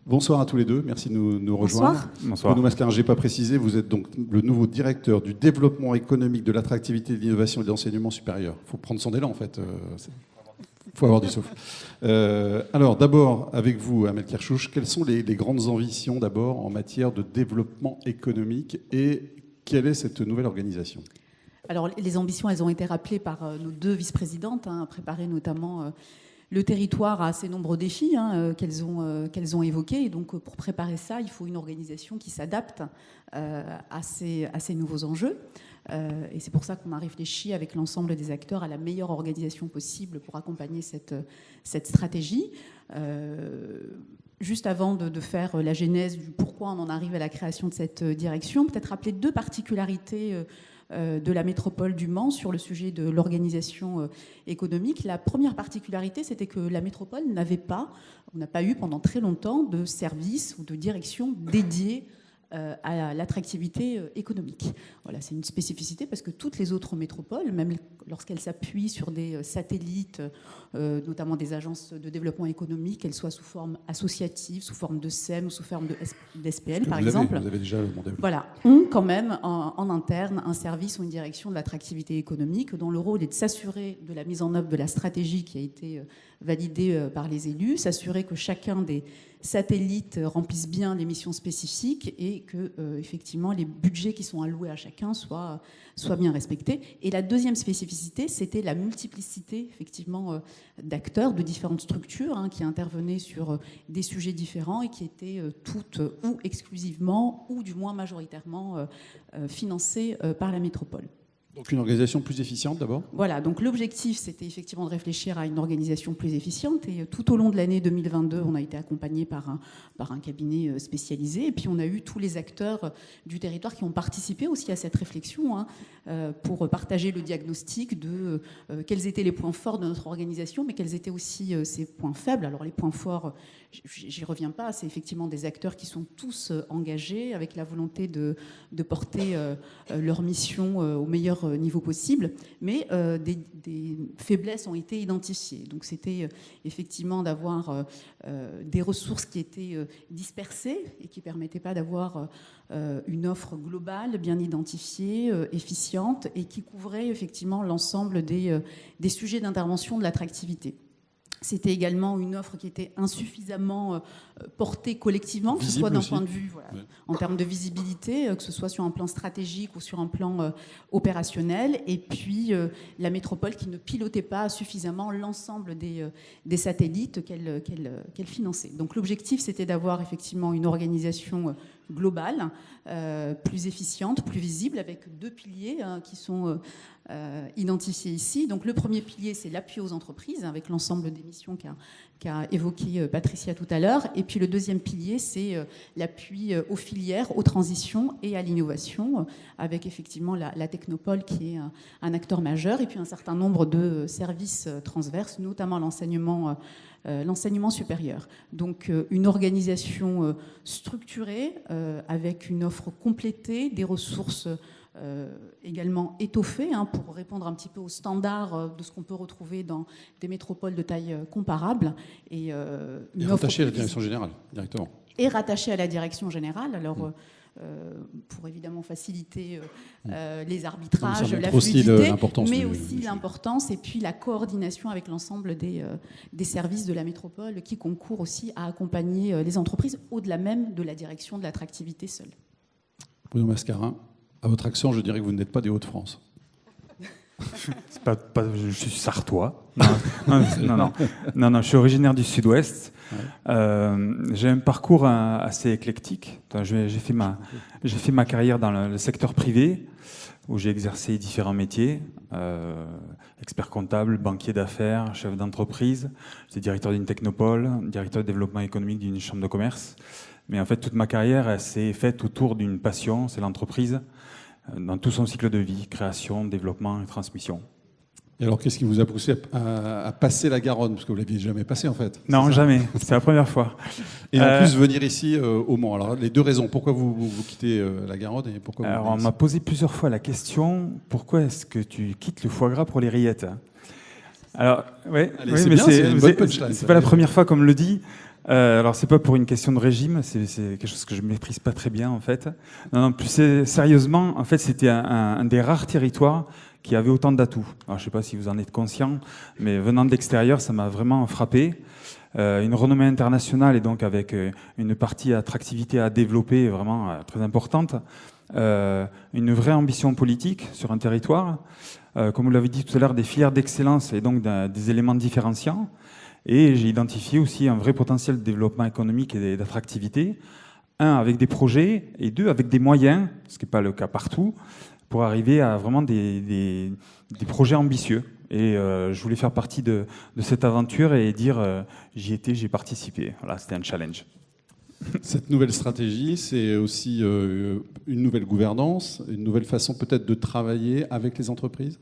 Bonsoir à tous les deux, merci de nous rejoindre. Bonsoir. Bruno Mascarin, je n'ai pas précisé, vous êtes donc le nouveau directeur du développement économique, de l'attractivité, de l'innovation et de l'enseignement supérieur. Il faut prendre son élan en fait, il faut avoir du souffle. Alors d'abord, avec vous, Amel Kershouch, quelles sont les grandes ambitions d'abord en matière de développement économique et quelle est cette nouvelle organisation ? Alors les ambitions, elles ont été rappelées par nos deux vice-présidentes, préparées notamment... Le territoire a ses nombreux défis qu'elles ont évoqués. Et donc, pour préparer ça, il faut une organisation qui s'adapte à ces nouveaux enjeux. Et c'est pour ça qu'on a réfléchi avec l'ensemble des acteurs à la meilleure organisation possible pour accompagner cette stratégie. Juste avant de faire la genèse du pourquoi on en arrive à la création de cette direction, peut-être rappeler deux particularités de la métropole du Mans sur le sujet de l'organisation économique. La première particularité, c'était que la métropole on n'a pas eu pendant très longtemps de service ou de direction dédiée à l'attractivité économique. Voilà, c'est une spécificité parce que toutes les autres métropoles, même lorsqu'elles s'appuient sur des satellites, notamment des agences de développement économique, qu'elles soient sous forme associative, sous forme de SEM ou sous forme d'SPL, par exemple, vous avez déjà le monde. Voilà, ont quand même en interne un service ou une direction de l'attractivité économique dont le rôle est de s'assurer de la mise en œuvre de la stratégie qui a été validée par les élus, s'assurer que chacun des satellites remplissent bien les missions spécifiques et que effectivement les budgets qui sont alloués à chacun soient bien respectés. Et la deuxième spécificité, c'était la multiplicité effectivement d'acteurs de différentes structures qui intervenaient sur des sujets différents et qui étaient toutes ou exclusivement ou du moins majoritairement financées par la métropole. Donc une organisation plus efficiente d'abord ? Voilà, donc l'objectif c'était effectivement de réfléchir à une organisation plus efficiente et tout au long de l'année 2022 on a été accompagné par un cabinet spécialisé et puis on a eu tous les acteurs du territoire qui ont participé aussi à cette réflexion pour partager le diagnostic de quels étaient les points forts de notre organisation mais quels étaient aussi ses points faibles. Alors les points forts, j'y reviens pas, c'est effectivement des acteurs qui sont tous engagés avec la volonté de porter leur mission au meilleur niveau possible, mais des faiblesses ont été identifiées. Donc c'était effectivement d'avoir des ressources qui étaient dispersées et qui ne permettaient pas d'avoir une offre globale, bien identifiée, efficiente et qui couvrait effectivement l'ensemble des sujets d'intervention de l'attractivité. C'était également une offre qui était insuffisamment portée collectivement, que ce soit d'un point de vue en termes de visibilité, que ce soit sur un plan stratégique ou sur un plan opérationnel, et puis la métropole qui ne pilotait pas suffisamment l'ensemble des satellites qu'elle finançait. Donc l'objectif, c'était d'avoir effectivement une organisation globale, plus efficiente, plus visible, avec deux piliers qui sont identifiés ici. Donc le premier pilier, c'est l'appui aux entreprises, avec l'ensemble des missions qu'a évoqué Patricia tout à l'heure. Et puis le deuxième pilier, c'est l'appui aux filières, aux transitions et à l'innovation, avec effectivement la Technopole qui est un acteur majeur, et puis un certain nombre de services transverses, notamment l'enseignement supérieur. Donc une organisation structurée avec une offre complétée, des ressources également étoffées pour répondre un petit peu aux standards de ce qu'on peut retrouver dans des métropoles de taille comparable. Et rattachée à la direction générale, directement. Et rattachée à la direction générale. Alors, pour évidemment faciliter les arbitrages, la fluidité, mais aussi l'importance et puis la coordination avec l'ensemble des services de la métropole qui concourent aussi à accompagner les entreprises au-delà même de la direction de l'attractivité seule. Bruno Mascarin, à votre accent, je dirais que vous n'êtes pas des Hauts-de-France. Je suis sartois. Non, je suis originaire du Sud-Ouest. Ouais. J'ai un parcours assez éclectique. J'ai fait ma carrière dans le secteur privé, où j'ai exercé différents métiers, expert comptable, banquier d'affaires, chef d'entreprise. J'étais directeur d'une technopole, directeur de développement économique d'une chambre de commerce. Mais en fait, toute ma carrière, elle s'est faite autour d'une passion, c'est l'entreprise, dans tout son cycle de vie, création, développement et transmission. Et alors, qu'est-ce qui vous a poussé à passer la Garonne ? Parce que vous ne l'aviez jamais passé, en fait. Non, jamais. C'est la première fois. Et en plus, venir ici, au Mans. Alors, les deux raisons. Pourquoi vous quittez la Garonne et pourquoi Alors, on m'a posé plusieurs fois la question, pourquoi est-ce que tu quittes le foie gras pour les rillettes ? Alors, ouais, Allez, oui, c'est mais bien, c'est une bonne punchline, c'est ça. pas la première fois qu'on me le dit. Alors, c'est pas pour une question de régime, c'est quelque chose que je maîtrise pas très bien, en fait. Non, plus sérieusement, en fait, c'était un des rares territoires qui avait autant d'atouts. Alors, je sais pas si vous en êtes conscient, mais venant de l'extérieur, ça m'a vraiment frappé. Une renommée internationale et donc avec une partie attractivité à développer vraiment très importante. Une vraie ambition politique sur un territoire. Comme vous l'avez dit tout à l'heure, des filières d'excellence et donc des éléments différenciants. Et j'ai identifié aussi un vrai potentiel de développement économique et d'attractivité. Un, avec des projets, et deux, avec des moyens, ce qui n'est pas le cas partout, pour arriver à vraiment des projets ambitieux. Et je voulais faire partie de cette aventure et dire j'y étais, j'ai participé. Voilà, c'était un challenge. Cette nouvelle stratégie, c'est aussi une nouvelle gouvernance, une nouvelle façon peut-être de travailler avec les entreprises ?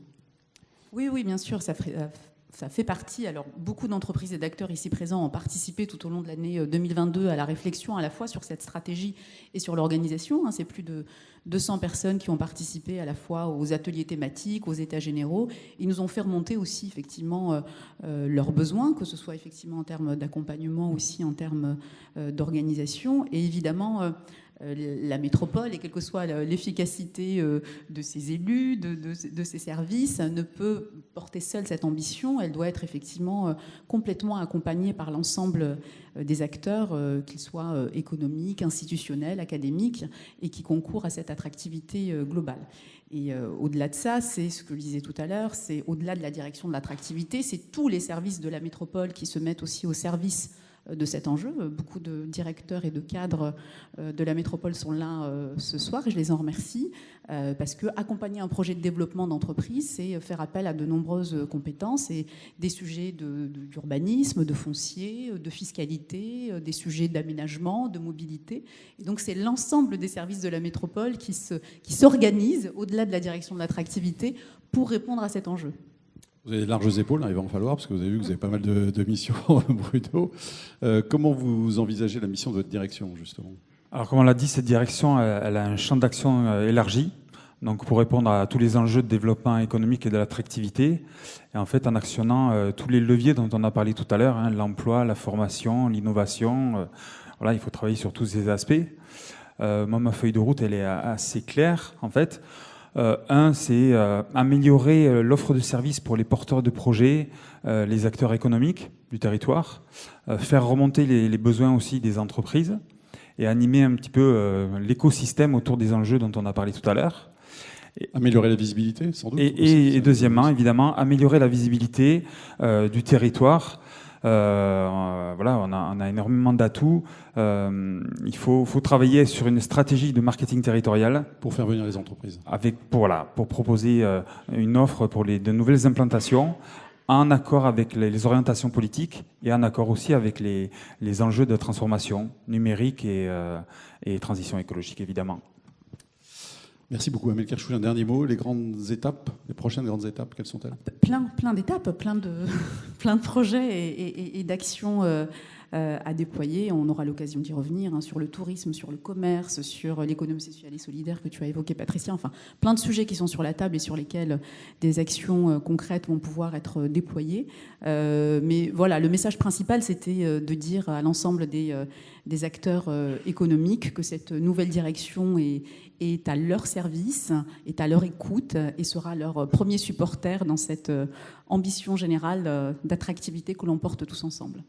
Oui, oui, bien sûr, ça fait partie. Alors, beaucoup d'entreprises et d'acteurs ici présents ont participé tout au long de l'année 2022 à la réflexion à la fois sur cette stratégie et sur l'organisation. C'est plus de 200 personnes qui ont participé à la fois aux ateliers thématiques, aux états généraux. Ils nous ont fait remonter aussi effectivement leurs besoins, que ce soit effectivement en termes d'accompagnement, aussi en termes d'organisation. Et évidemment, la métropole, et quelle que soit l'efficacité de ses élus, de ses services, ne peut porter seule cette ambition. Elle doit être effectivement complètement accompagnée par l'ensemble des acteurs, qu'ils soient économiques, institutionnels, académiques, et qui concourent à cette attractivité globale. Et au-delà de ça, c'est ce que je disais tout à l'heure, c'est au-delà de la direction de l'attractivité, c'est tous les services de la métropole qui se mettent aussi au service de cet enjeu. Beaucoup de directeurs et de cadres de la métropole sont là ce soir et je les en remercie parce que accompagner un projet de développement d'entreprise, c'est faire appel à de nombreuses compétences et des sujets d'urbanisme, de foncier, de fiscalité, des sujets d'aménagement, de mobilité. Et donc c'est l'ensemble des services de la métropole qui s'organisent au-delà de la direction de l'attractivité pour répondre à cet enjeu. Vous avez de larges épaules, il va en falloir, parce que vous avez vu que vous avez pas mal de missions, Bruno. Comment vous envisagez la mission de votre direction, justement ? Alors, comme on l'a dit, cette direction, elle a un champ d'action élargi, donc pour répondre à tous les enjeux de développement économique et de l'attractivité, et en fait en actionnant tous les leviers dont on a parlé tout à l'heure, l'emploi, la formation, l'innovation. Voilà, il faut travailler sur tous ces aspects. Moi, ma feuille de route, elle est assez claire, en fait. Un, c'est améliorer l'offre de services pour les porteurs de projets, les acteurs économiques du territoire, faire remonter les besoins aussi des entreprises et animer un petit peu l'écosystème autour des enjeux dont on a parlé tout à l'heure. Améliorer la visibilité, sans doute. Et deuxièmement, évidemment, améliorer la visibilité du territoire. Voilà, on a énormément d'atouts. Il faut travailler sur une stratégie de marketing territorial pour faire venir les entreprises. Pour proposer une offre pour de nouvelles implantations en accord avec les orientations politiques et en accord aussi avec les enjeux de transformation numérique et transition écologique, évidemment. Merci beaucoup, Amel Kershouch. Un dernier mot, les prochaines grandes étapes, quelles sont-elles ? Plein d'étapes, plein de projets et d'actions à déployer. On aura l'occasion d'y revenir sur le tourisme, sur le commerce, sur l'économie sociale et solidaire que tu as évoqué, Patricia. Enfin, plein de sujets qui sont sur la table et sur lesquels des actions concrètes vont pouvoir être déployées. Mais voilà, le message principal, c'était de dire à l'ensemble des acteurs économiques que cette nouvelle direction est à leur service, est à leur écoute et sera leur premier supporter dans cette ambition générale d'attractivité que l'on porte tous ensemble.